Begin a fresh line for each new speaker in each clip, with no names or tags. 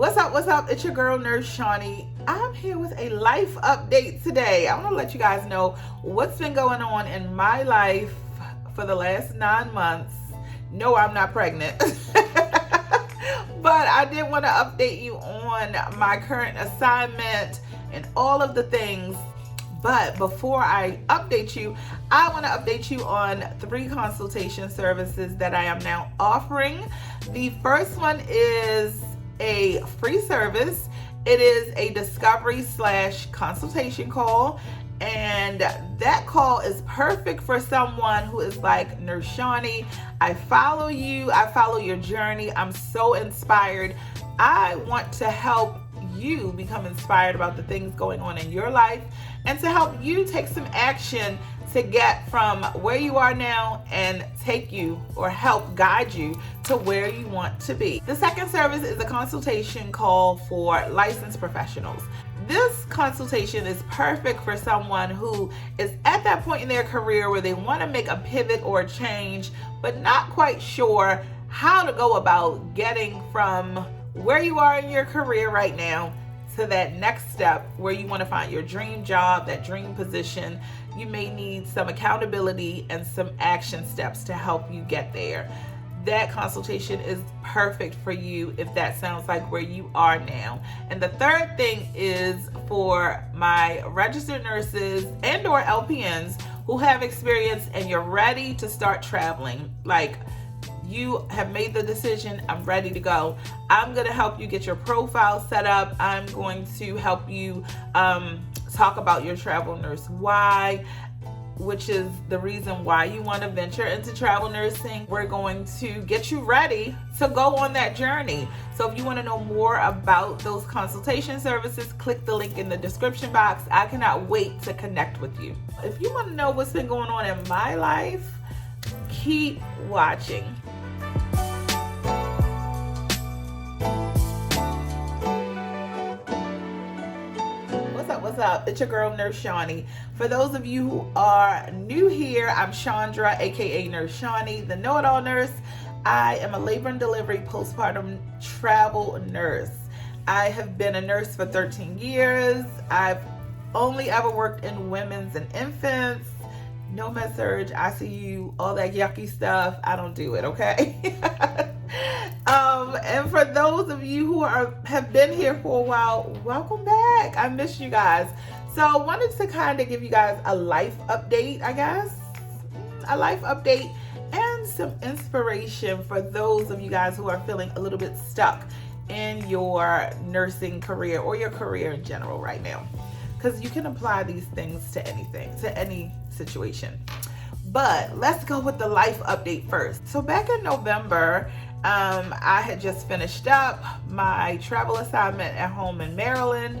What's up? What's up? It's your girl, Nurse Shawnee. I'm here with a life update today. I want to let you guys know what's been going on in my life for the last 9 months. No, I'm not pregnant. But I did want to update you on my current assignment and all of the things. But before I update you, I want to update you on 3 consultation services that I am now offering. The first one is a free service. It is a discovery/consultation call, and that call is perfect for someone who is like, Nurse Shawnee, I follow you, I follow your journey, I'm so inspired. I want to help you become inspired about the things going on in your life and to help you take some action to get from where you are now and take you or help guide you to where you want to be. The second service is a consultation call for licensed professionals. This consultation is perfect for someone who is at that point in their career where they want to make a pivot or a change, but not quite sure how to go about getting from where you are in your career right now to that next step where you want to find your dream job, that dream position. You may need some accountability and some action steps to help you get there. That consultation is perfect for you if that sounds like where you are now. And the third thing is for my registered nurses and or LPNs who have experience and you're ready to start traveling. Like, you have made the decision, I'm ready to go. I'm going to help you get your profile set up. I'm going to help you talk about your travel nurse why, which is the reason why you want to venture into travel nursing. We're going to get you ready to go on that journey. So if you want to know more about those consultation services, click the link in the description box. I cannot wait to connect with you. If you want to know what's been going on in my life, keep watching. What's up? It's your girl, Nurse Shawnee. For those of you who are new here, I'm Chandra, aka Nurse Shawnee, the know-it-all nurse. I am a labor and delivery postpartum travel nurse. I have been a nurse for 13 years. I've only ever worked in women's and infants. No med-surg, ICU, all that yucky stuff. I don't do it, okay? And for those of you who have been here for a while, welcome back. I miss you guys. So I wanted to kind of give you guys a life update, I guess. A life update and some inspiration for those of you guys who are feeling a little bit stuck in your nursing career or your career in general right now. Because you can apply these things to anything, to any situation. But let's go with the life update first. So back in November, I had just finished up my travel assignment at home in Maryland,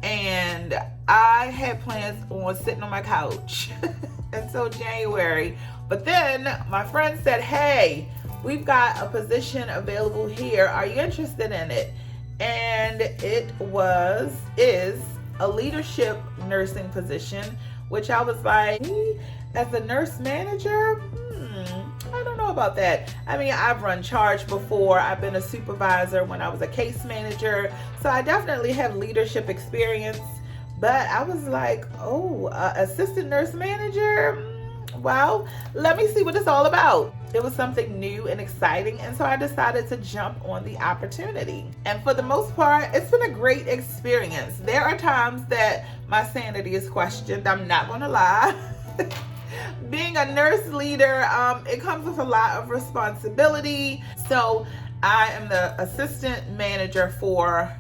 and I had plans on sitting on my couch until January. Is my friend said, hey, we've got a position available here. Are you interested in it? And it is a leadership nursing position, which I was like, as a nurse manager, I don't know about that. I mean, I've run charge before. I've been a supervisor when I was a case manager. So I definitely have leadership experience. But I was like, assistant nurse manager? Well, let me see what it's all about. It was something new and exciting, and so I decided to jump on the opportunity. And for the most part, it's been a great experience. There are times that my sanity is questioned, I'm not gonna lie. Being a nurse leader, it comes with a lot of responsibility. So I am the assistant manager for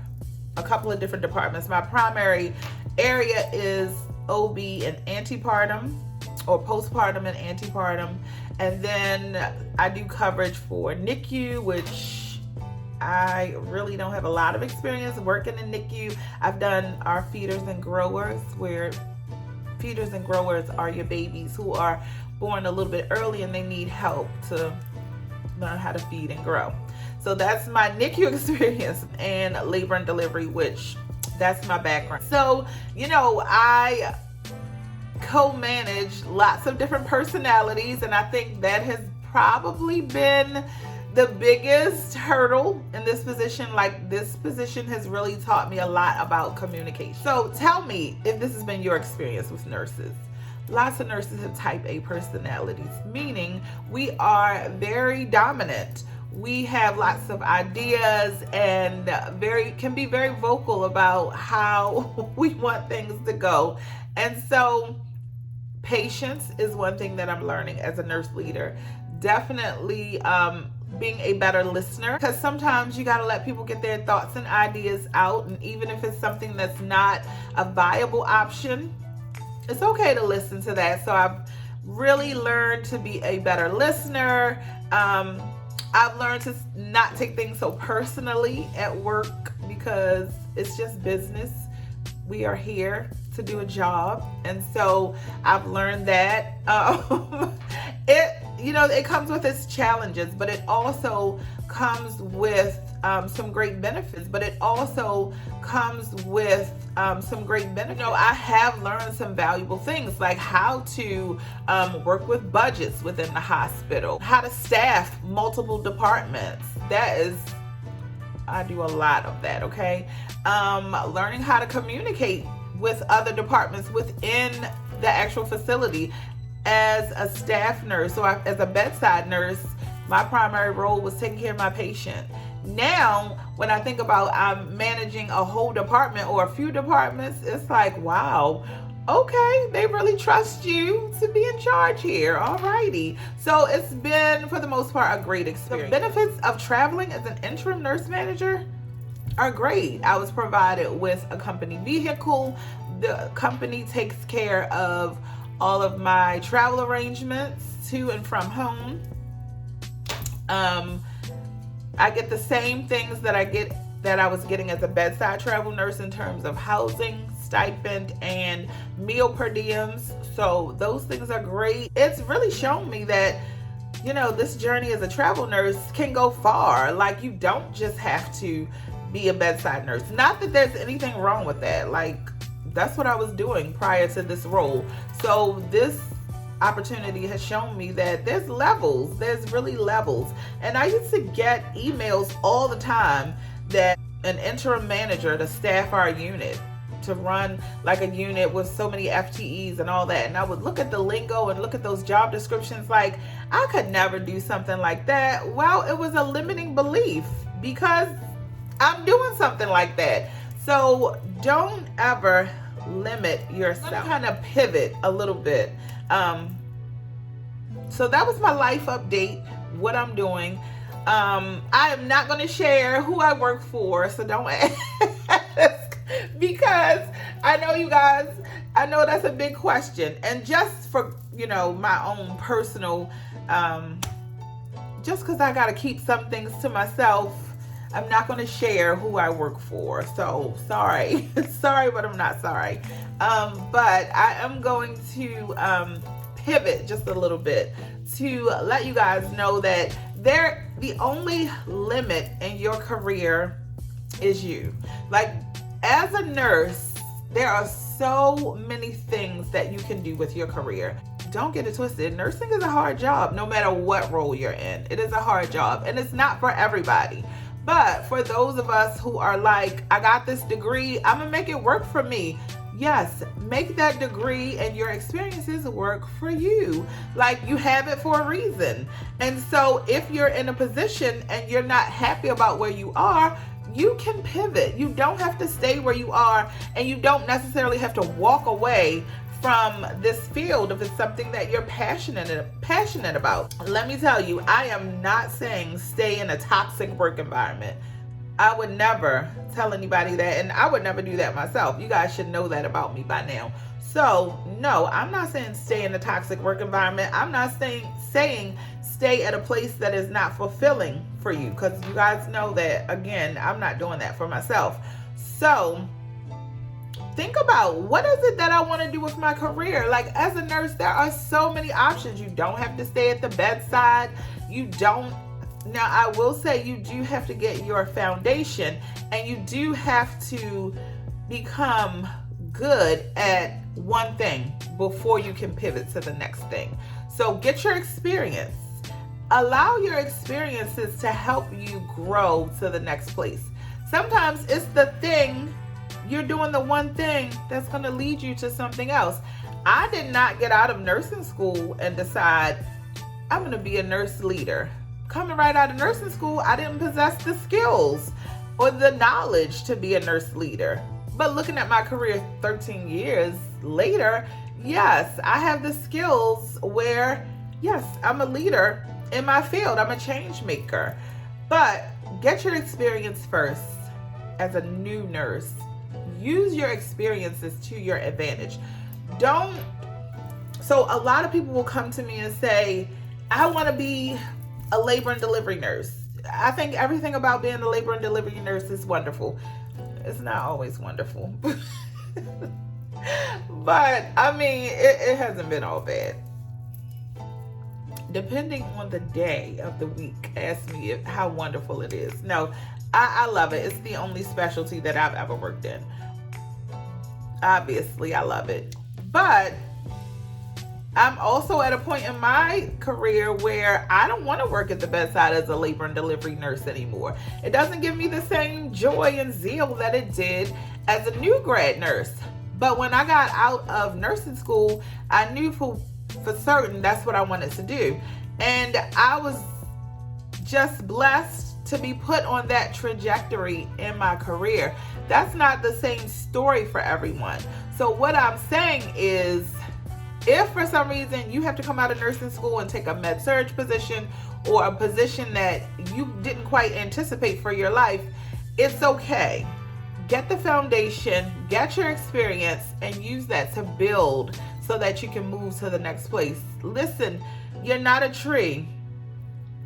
a couple of different departments. My primary area is OB and antepartum, or postpartum and antepartum. And then I do coverage for NICU, which I really don't have a lot of experience working in NICU. I've done our feeders and growers, where feeders and growers are your babies who are born a little bit early and they need help to learn how to feed and grow. So that's my NICU experience, and labor and delivery, which that's my background. So, I co-manage lots of different personalities, and I think that has probably been the biggest hurdle in this position, like this position has really taught me a lot about communication. So tell me if this has been your experience with nurses. Lots of nurses have type A personalities, meaning we are very dominant. We have lots of ideas and can be very vocal about how we want things to go. And so patience is one thing that I'm learning as a nurse leader. Definitely being a better listener, because sometimes you got to let people get their thoughts and ideas out, and even if it's something that's not a viable option, it's okay to listen to that. So I've really learned to be a better listener. I've learned to not take things so personally at work, because it's just business. We are here to do a job, and so I've learned that it comes with its challenges, but it also comes with some great benefits. I have learned some valuable things, like how to work with budgets within the hospital, how to staff multiple departments. I do a lot of that, okay? Learning how to communicate with other departments within the actual facility. As a staff nurse, so as a bedside nurse, my primary role was taking care of my patient. Now, when I think about I'm managing a whole department or a few departments, it's like, wow, okay, they really trust you to be in charge here. Alrighty. So it's been, for the most part, a great experience. The benefits of traveling as an interim nurse manager are great. I was provided with a company vehicle. The company takes care of all of my travel arrangements to and from home. I get the same things that I was getting as a bedside travel nurse in terms of housing, stipend, and meal per diems. So those things are great. It's really shown me that, this journey as a travel nurse can go far. Like, you don't just have to be a bedside nurse. Not that there's anything wrong with that. Like, that's what I was doing prior to this role. So this opportunity has shown me that there's really levels. And I used to get emails all the time that an interim manager to staff our unit, to run like a unit with so many FTEs and all that. And I would look at the lingo and look at those job descriptions like, I could never do something like that. Well, it was a limiting belief because I'm doing something like that. So don't ever limit yourself. I'm kind of pivot a little bit. So that was my life update, what I'm doing. I am not going to share who I work for, so don't ask, because I know you guys, I know that's a big question. And just for, my own personal, just because I got to keep some things to myself, I'm not going to share who I work for. So sorry. Sorry, but I'm not sorry. But I am going to pivot just a little bit to let you guys know that the only limit in your career is you. Like, as a nurse, there are so many things that you can do with your career. Don't get it twisted. Nursing is a hard job, no matter what role you're in. It is a hard job, and it's not for everybody. But for those of us who are like, I got this degree, I'm gonna make it work for me. Yes, make that degree and your experiences work for you. Like, you have it for a reason. And so if you're in a position and you're not happy about where you are, you can pivot. You don't have to stay where you are, and you don't necessarily have to walk away from this field if it's something that you're passionate about. Let me tell you, I am not saying stay in a toxic work environment. I would never tell anybody that, and I would never do that myself. You guys should know that about me by now. So no, I'm not saying stay in a toxic work environment. I'm not saying stay at a place that is not fulfilling for you, because you guys know that, again, I'm not doing that for myself. So think about, what is it that I want to do with my career? Like, as a nurse, there are so many options. You don't have to stay at the bedside. Now, I will say you do have to get your foundation, and you do have to become good at one thing before you can pivot to the next thing. So get your experience. Allow your experiences to help you grow to the next place. Sometimes it's the thing, you're doing the one thing that's going to lead you to something else. I did not get out of nursing school and decide I'm going to be a nurse leader. Coming right out of nursing school, I didn't possess the skills or the knowledge to be a nurse leader. But looking at my career 13 years later, yes, I have the skills where, yes, I'm a leader in my field. I'm a change maker. But get your experience first as a new nurse. Use your experiences to your advantage. So a lot of people will come to me and say, I want to be a labor and delivery nurse. I think everything about being a labor and delivery nurse is wonderful. It's not always wonderful. But I mean, it hasn't been all bad. Depending on the day of the week, ask me how wonderful it is. No, I love it. It's the only specialty that I've ever worked in. Obviously, I love it. But I'm also at a point in my career where I don't want to work at the bedside as a labor and delivery nurse anymore. It doesn't give me the same joy and zeal that it did as a new grad nurse. But when I got out of nursing school, I knew for certain that's what I wanted to do. And I was just blessed to be put on that trajectory in my career. That's not the same story for everyone. So what I'm saying is, if for some reason you have to come out of nursing school and take a med-surg position or a position that you didn't quite anticipate for your life, it's okay. Get the foundation, get your experience, and use that to build so that you can move to the next place. Listen, you're not a tree.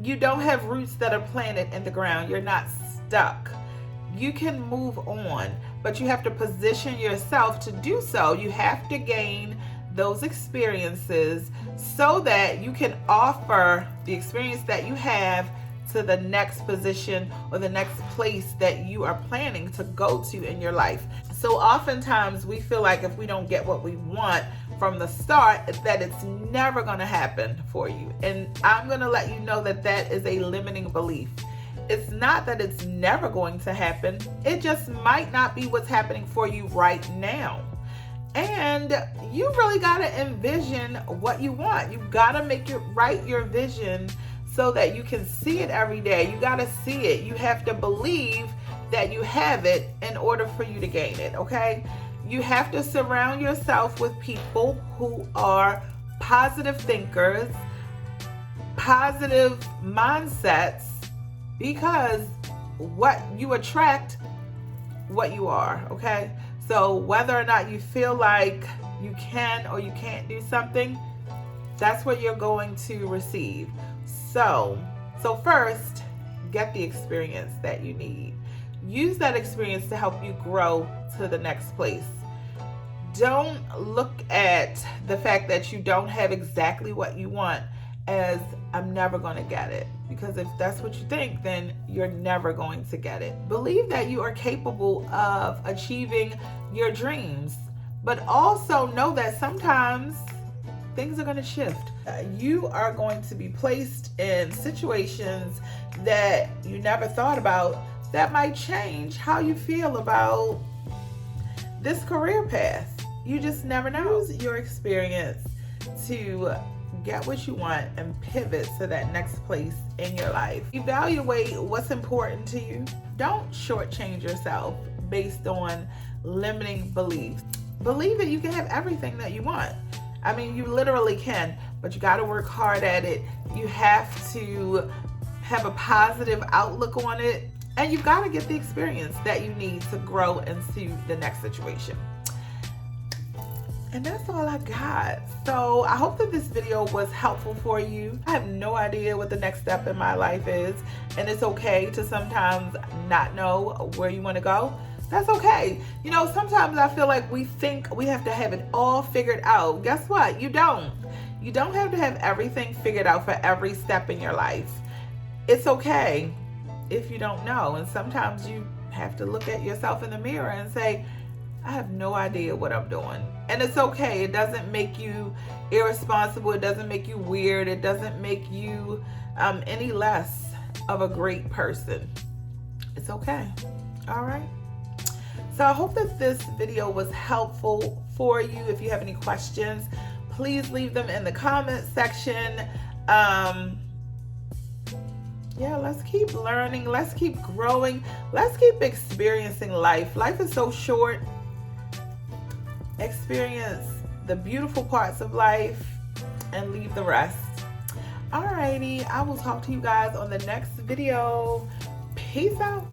You don't have roots that are planted in the ground. You're not stuck. You can move on, but you have to position yourself to do so. You have to gain those experiences so that you can offer the experience that you have to the next position or the next place that you are planning to go to in your life. So oftentimes we feel like if we don't get what we want from the start, that it's never going to happen for you. And I'm going to let you know that that is a limiting belief. It's not that it's never going to happen. It just might not be what's happening for you right now. And you really got to envision what you want. You got to write your vision so that you can see it every day. You got to see it. You have to believe that you have it in order for you to gain it, okay? You have to surround yourself with people who are positive thinkers, positive mindsets, because what you attract, what you are, okay? So whether or not you feel like you can or you can't do something, that's what you're going to receive. So first, get the experience that you need. Use that experience to help you grow to the next place. Don't look at the fact that you don't have exactly what you want as I'm never going to get it. Because if that's what you think, then you're never going to get it. Believe that you are capable of achieving your dreams, but also know that sometimes things are going to shift. You are going to be placed in situations that you never thought about that might change how you feel about this career path. You just never know. Use your experience to get what you want and pivot to that next place in your life. Evaluate what's important to you. Don't shortchange yourself based on limiting beliefs. Believe that you can have everything that you want. I mean, you literally can, but you got to work hard at it. You have to have a positive outlook on it, and you've got to get the experience that you need to grow into the next situation. And that's all I got. So I hope that this video was helpful for you. I have no idea what the next step in my life is, and it's okay to sometimes not know where you want to go. That's okay. You know, sometimes I feel like we think we have to have it all figured out. Guess what? You don't. You don't have to have everything figured out for every step in your life. It's okay if you don't know. And sometimes you have to look at yourself in the mirror and say, I have no idea what I'm doing. And it's okay. It doesn't make you irresponsible. It doesn't make you weird. It doesn't make you any less of a great person. It's okay. All right. So I hope that this video was helpful for you. If you have any questions, please leave them in the comment section. Yeah, let's keep learning. Let's keep growing. Let's keep experiencing life. Life is so short. Experience the beautiful parts of life and leave the rest. Alrighty, I will talk to you guys on the next video. Peace out.